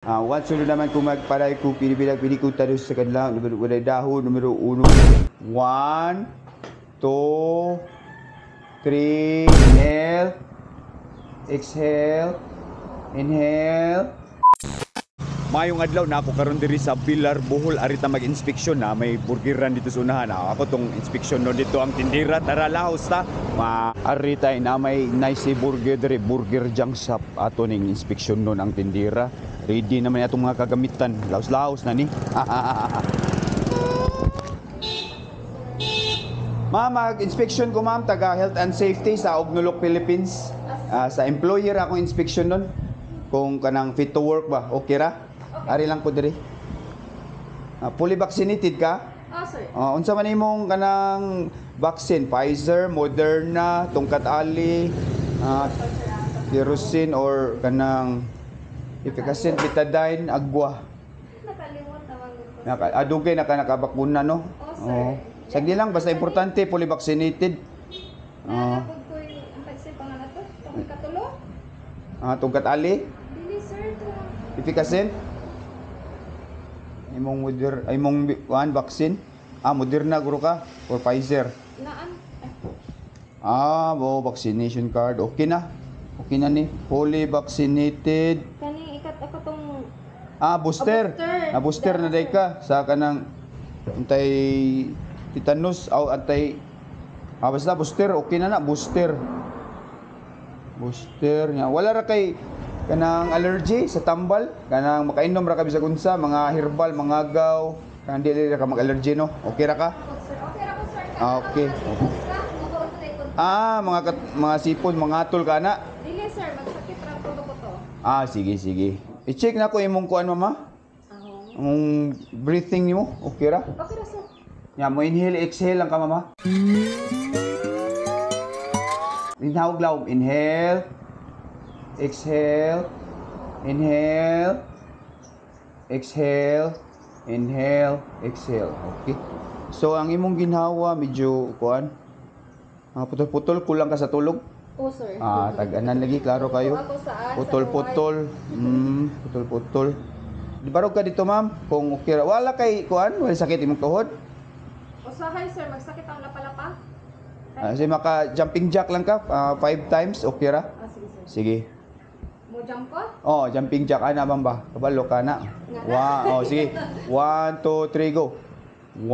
Once sunod naman kung magparay ko, pili ko tayo sa kanila. Numero dahon, numero 1. 1, 2, 3. Inhale. Exhale. Inhale. Mayong adlaw na ako karon diri sa Pilar, Bohol. Arita mag-inspeksyon na may burgeran dito sa unahan. Ako tong inspeksyon no dito ang tindira. Tara lahos ta. Arita na may nice burger diri, burger junk shop. Ato ning inspeksyon no ang tindira. Ready naman atong mga kagamitan. Laos-laos na ni. Ma'am, mag-inspection ko ma'am, taga Health and Safety sa Ognolok, Philippines. Sa employer akong inspection nun. Kung kanang fit to work ba, okay ra? Ari lang ko diri. Fully vaccinated ka? Sir. Unsa man imong kanang vaccine? Pfizer, Moderna, tungkat ali, kerosene or kanang efficacy betadine, agwa. Nakalimot naman ko. Adugay nakabakuna no? Sir. Sagdi lang basta importante fully vaccinated. Nakapod ko yung ang pagsay pa nga na to. Tungkol katulo? Tungkat ali, Dili sir. efficacy. Imong vaccine. Moderna guro ka or Pfizer. Naan? Vaccination card. Okay na. Okay na ni. Fully vaccinated. Kaning ikat ako tong Booster. booster. Booster na day ka sa kanang antay tetanus antay basta booster. Okay na booster. Booster nya. Wala ra kay kanang allergy sa tambal, kanang makainom ra ka bisag unsa, mga herbal, mga gaw, kanang dili ra ka mag-allergy no. Okay ra ka? Okay ra ko sir. Okay. Mga sipon, mga atol ka na. Dili sir, magsakit ra ko to. Sige. I-check na ko imong kuan mama. Ang breathing nimo, okay ra? Okay ra sir. Nya mo inhale, exhale lang ka mama. Inhawag laom, inhale. Exhale. Inhale. Exhale. Inhale. Exhale. Okay. So ang imong ginhawa medyo kuan. Putol-putol, kulang ka sa tulog. Sir. Tag-anan lagi, klaro kayo. Ako saan? Putol-putol. Putol-putol. Di barog ka dito, ma'am. Kung okay ra. Wala kay kuan, wala sakit imong tuhod. Usahay sir, magsakit ang lapalapa. Kasi maka jumping jack lang ka 5 times, okay ra? Sige sir. Sige. Mo jump ko? Jumping jack ana bamba. Kabalo ka na. Sige. 1 2 3 go. 1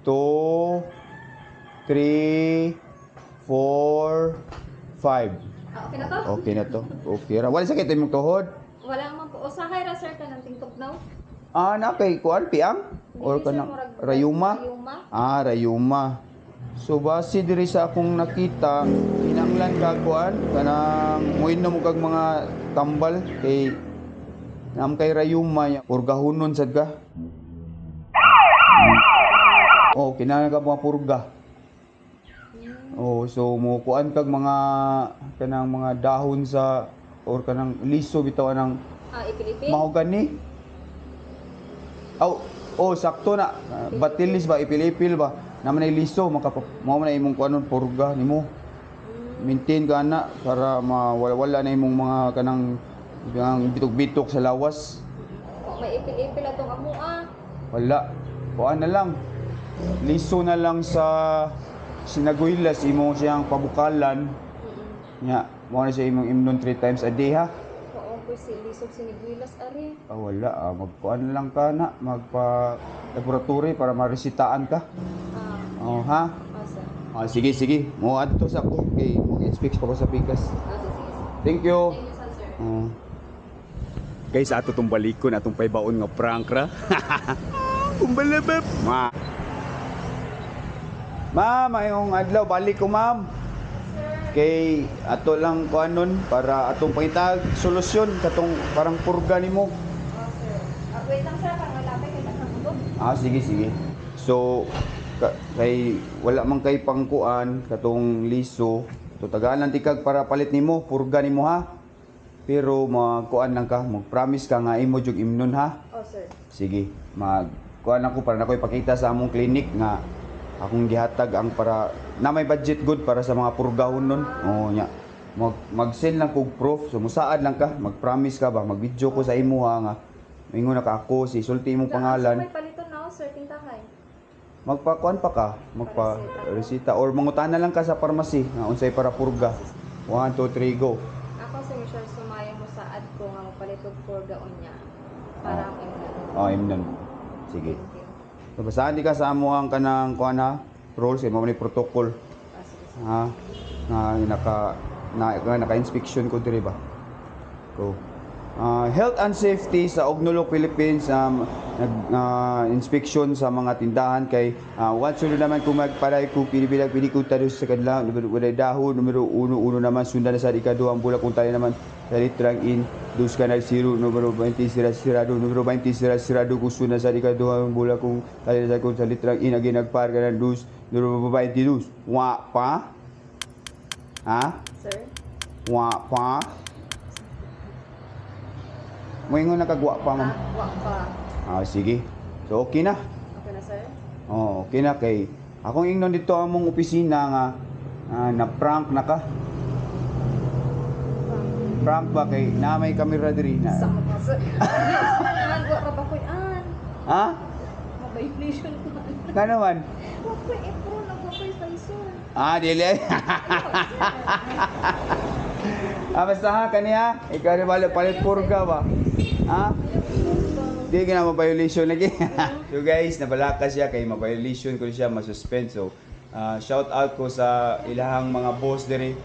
2 3 4 5. Okay na to? Okay na to. Okay ra. Wala sakit imong tuhod. Wala man po. Usahay ra sir kanang tingtog now. Na kay kuan piang or Dili, sir, kanang murag rayuma? rayuma. Rayuma. So base diri sa akong nakita, kinanglan ka kuan kanang muinom mo kag mga tambal kay kay rayuma or gahunon sad ka. Kinahanglan ka mga purga. So mo kuan kag mga kanang mga dahon sa or kanang liso bitaw anang Ipilipin? mahogani. Sakto na. Batilis ba, ipilipil ba? Naman ay liso, mo na imong kuanon purga nimo. Maintain ka na para mawala na imong mga kanang bitok-bitok sa lawas. May ipil-ipil atong amua. Wala. Kuan na lang. Liso na lang sa sinaguylas imo siyang pabukalan. Nya, mo na siya imong imnon 3 times a day ha. Oo, si lisog siniguilas ari. Wala. Magkuan lang ka na. Magpa-laboratory para maresitaan ka. Ha? Asa. Sige. Mo adto sa ko. Okay, mag-inspect pa ko sa pikas. Sige. Thank you. Thank you, sir. Guys, ato tong balikon atong paybaon nga prank ra. Kumbalabab. Ma'am, ayong adlaw balik ko, ma'am. Kay ato lang kuanon para atong pangitag solusyon katong parang purga nimo. Sir. Wait lang sir, para malapit kay nagkamuto. Sige. So kay wala man kay pangkuan katong liso, to tagaan lang tikag para palit nimo, purga nimo ha. Pero magkuan lang ka, mag-promise ka nga imo jug imnon ha. Sir. Sige, magkuan ako para nakoy pakita sa among clinic nga akong gihatag ang para na may budget good para sa mga purgahon nun. Nya. mag-send lang kog proof. So musaad lang ka, mag-promise ka ba, mag-video ko sa imo ha nga. Mingon na ka ako, si sulti imong pangalan. May palito na ako, sir, tintahay. Magpakuan pa ka, magpa-resita or mangutana lang ka sa pharmacy nga unsay para purga. 1 2 3 go. Ako si Michelle sumayo mo sa ad ko nga magpalitog purga unya. Para ang imlan. Imnon. Sige. Thank you. So basahan di ka sa amo ang kanang kuan ha, rules mo ni protocol. Sige. Ha? Naka-inspection ko diri ba? Go. Health and safety sa Ognolok, Philippines, inspection sa mga tindahan kay once sunod naman kung magparay ko pinibilang pinikuta sa kanila numero dahon numero 1 naman sundan na sa ikado ang bulak kung tayo naman sa litrang in dos kanal 0 numero 20 sirado numero 20 sirado kung sundan sa ikado ang bulak kung tayo na sa litrang in again nagpar ka ng dos numero 22 wa pa ha Sir? wa pa moingon nakagwa pa ma'am. Wak pa. Sige. So okay na. Okay na, sir? Okay na kay akong ingnon dito among opisina nga na-prank na ka. Prank ba kay na may kamera diri na. Sama pa, sir. Nagwa ka ba ko yan? Ha? Violation ko. Ka naman. Wak ko, April, nagwa ko yung sir. Dili. Basta ha kaniya, ikaw rin palit purga ba? Ha? Di ka na ma-violation lagi. So guys, nabalaka siya kay ma-violation ko siya, ma-suspend. So, shout out ko sa ilahang mga boss diri.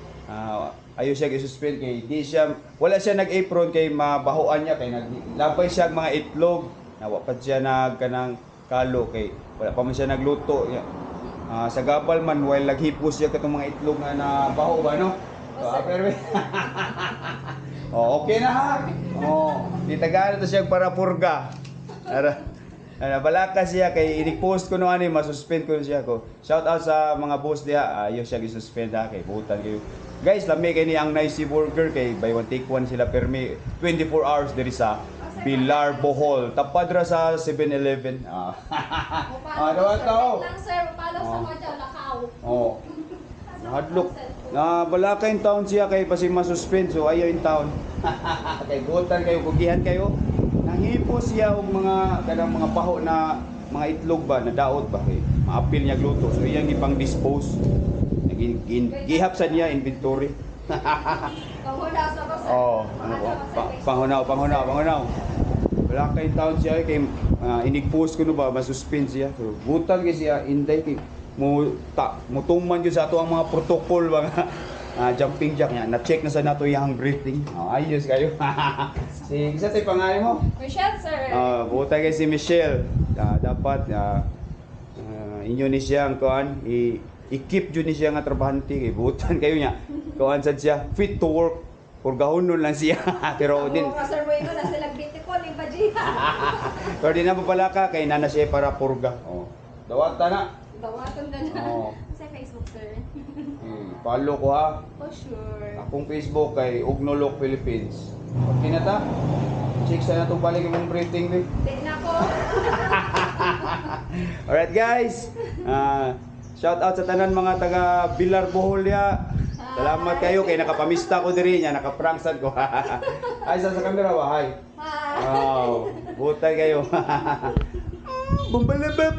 Ayaw siya i-suspend kay di siya, wala siya nag-apron kay mabahuan niya kay naglabay siya mga itlog. Nawa pa siya kanang kalo kay wala pa man siya nagluto. Sa gabal man while naghipos siya katong mga itlog na nabaho ba no? Pero okay na ha. Di tagana to siya para purga. Balaka siya kay i-post ko no ani masuspend ko siya ko. Shout out sa mga boss diha, ayaw siya gi-suspend ha kay butan kayo. Guys, lami kay ni ang Nice Burger kay buy one take one sila permi 24 hours diri sa Pilar Bohol. Tapad ra sa 7-Eleven. Upalo, sir. Wait lang, sir. Upalo sa mga dyan, lakaw. Hadlok. Balaka in town siya kay pasi masuspend so ayaw in town. Kay butan kayo, bugihan kayo. Nanghipo siya og mga kanang mga baho na mga itlog ba na daot ba kay maapil niya gluto. So iyang ipang dispose. Gihap sa niya inventory. Panghuna sa ba, sir? Panghunaw. Balaka in town siya kay inigpost ko no ba masuspend siya. So butan kay siya inday kay mutuman yun sa ato ang mga protocol mga jumping jack niya. Na-check na sa nato yung breathing. Ayos kayo. Isa tayo pangalan mo? Michelle, sir. Buta kay si Michelle. Dapat inyo ni siya ang kuan i-keep yun ni siya nga trabahante kay butan kayo niya. Kuan sad siya fit to work. Purgahon nun lang siya. Pero din. Sir, wait ko na sila bitikol yung bajiya. Pero di na papalaka kay nana siya para purga. Dawat na. Dawaton ka na. Sa Facebook, sir. Follow ko ha. For sure. Akong Facebook kay Ognolok, Philippines. Okay na ta? Check sa na itong balik yung breathing. Di na ko. Alright guys. Shout out sa tanan mga taga Pilar Bohol ya. Salamat kayo kay nakapamista ko diri niya, nakapranksan ko. Ay sa camera ba? Hi. Hi. Wow. Butay kayo. Bumbalabap.